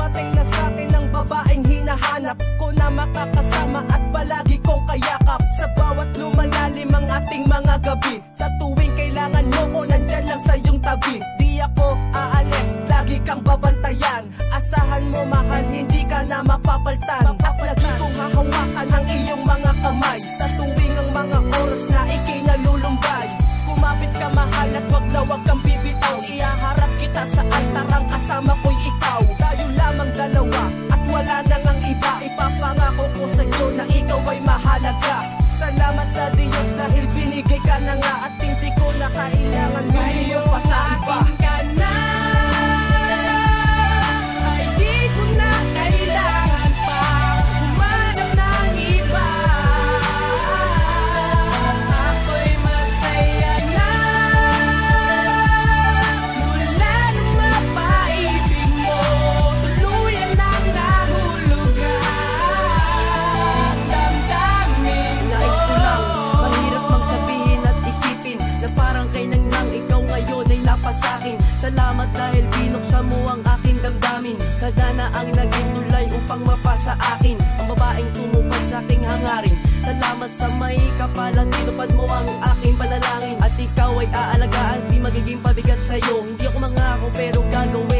Dumating na sa'kin ang babaeng hinahanap ko, na makakasama at palagi kong kayakap. Sa bawat lumalalim ang ating mga gabi, sa tuwing kailangan mo ko, nandyan lang sa iyong tabi. Di ako aalis, lagi kang babantayan. Asahan mo mahal, hindi ka na mapapaltan. At lagi kong hahawakan ang iyong mga kamay, sa tuwing ang mga oras na ikay nalulumbay. Kumapit ka mahal at wag kang bibitaw. Ihaharap kita sa altarang kasama ko'y ikaw. Tayo lamang dalawa at wala nang ang iba. Ipapangako ko sa iyo na ikaw ay mahalaga. Salamat sa Diyos dahil binigay ka na nga, at hindi ko na kailangan lumiyon pa sa iba. Salamat dahil binuksan mo ang aking damdamin. Sagana ang naging tulay upang mapasa akin ang babaeng tumupad sa aking hangarin. Salamat sa may kapal at tinupad mo ang aking panalangin. At ikaw ay aalagaan, di magiging pabigat sa'yo. Hindi ako mangako pero gagawin